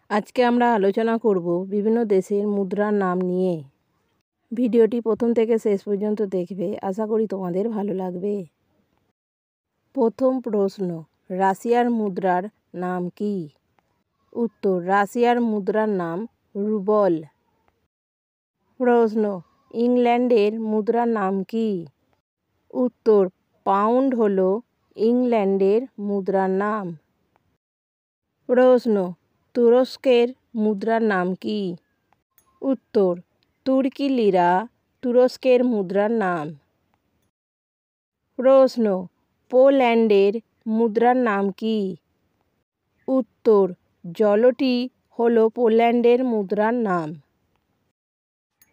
আজকে আমরা আলোচনা করব বিভিন্ন দেশের মুদ্রার নাম নিয়ে। ভিডিওটি প্রথম থেকে শেষ পর্যন্ত দেখবে, আশা করি তোমাদের ভালো লাগবে। প্রথম প্রশ্ন, রাশিয়ার মুদ্রার নাম কি? উত্তর, রাশিয়ার মুদ্রার নাম রুবল। প্রশ্ন, ইংল্যান্ডের মুদ্রার নাম কি? উত্তর, পাউন্ড হল ইংল্যান্ডের মুদ্রার নাম। প্রশ্ন, তুরস্কের মুদ্রার নাম কি? উত্তর, তুর্কি লিরা তুরস্কের মুদ্রার নাম। প্রশ্ন, পোল্যান্ডের মুদ্রার নাম কি? উত্তর, জলটি হল পোল্যান্ডের মুদ্রার নাম।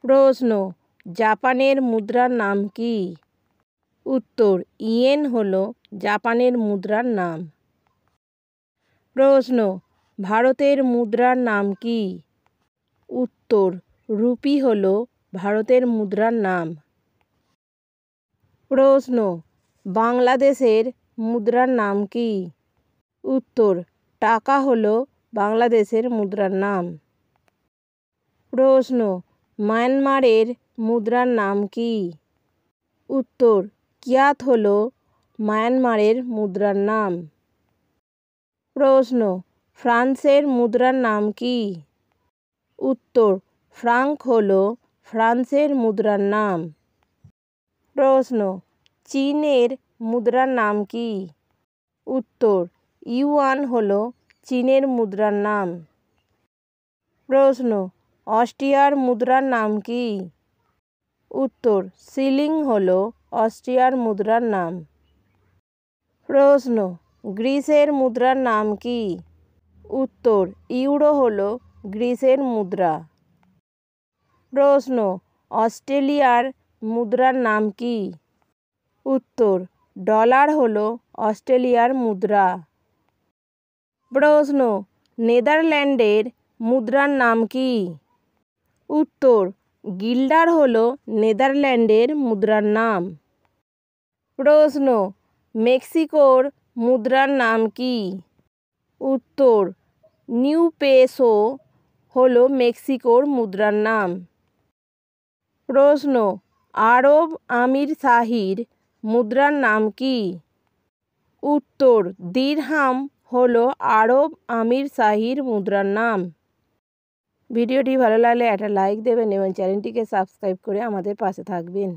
প্রশ্ন, জাপানের মুদ্রার নাম কি? উত্তর, ইয়েন হল জাপানের মুদ্রার নাম। প্রশ্ন, ভারতের মুদ্রার নাম কি? উত্তর, রুপি হল ভারতের মুদ্রার নাম। প্রশ্ন, বাংলাদেশের মুদ্রার নাম কি? উত্তর, টাকা হল বাংলাদেশের মুদ্রার নাম। প্রশ্ন, মায়ানমারের মুদ্রার নাম কি? উত্তর, কিয়াত হল মায়ানমারের মুদ্রার নাম। প্রশ্ন, ফ্রান্সের মুদ্রার নাম কি? উত্তর, ফ্রাঙ্ক হল ফ্রান্সের মুদ্রার নাম। প্রশ্ন, চীনের মুদ্রার নাম কি? উত্তর, ইউয়ান হল চীনের মুদ্রার নাম। প্রশ্ন, অস্ট্রিয়ার মুদ্রার নাম কি? উত্তর, শিলিং হল অস্ট্রিয়ার মুদ্রার নাম। প্রশ্ন, গ্রিসের মুদ্রার নাম কি? উত্তর, ইউরো হল গ্রিসের মুদ্রা। প্রশ্ন, অস্ট্রেলিয়ার মুদ্রার নাম কি? উত্তর, ডলার হল অস্ট্রেলিয়ার মুদ্রা। প্রশ্ন, নেদারল্যান্ডের মুদ্রার নাম কি? উত্তর, গিল্ডার হল নেদারল্যান্ডের মুদ্রার নাম। প্রশ্ন, মেক্সিকোর মুদ্রার নাম কি? উত্তর, নিউ পেসো হল মেক্সিকোর মুদ্রার নাম। প্রশ্ন, আরব আমির শাহীর মুদ্রার নাম কি? উত্তর, দিরহাম হল আরব আমির শাহীর মুদ্রার নাম। ভিডিওটি ভালো লাগলে একটা লাইক দেবেন এবং চ্যানেলটিকে সাবস্ক্রাইব করে আমাদের পাশে থাকবেন।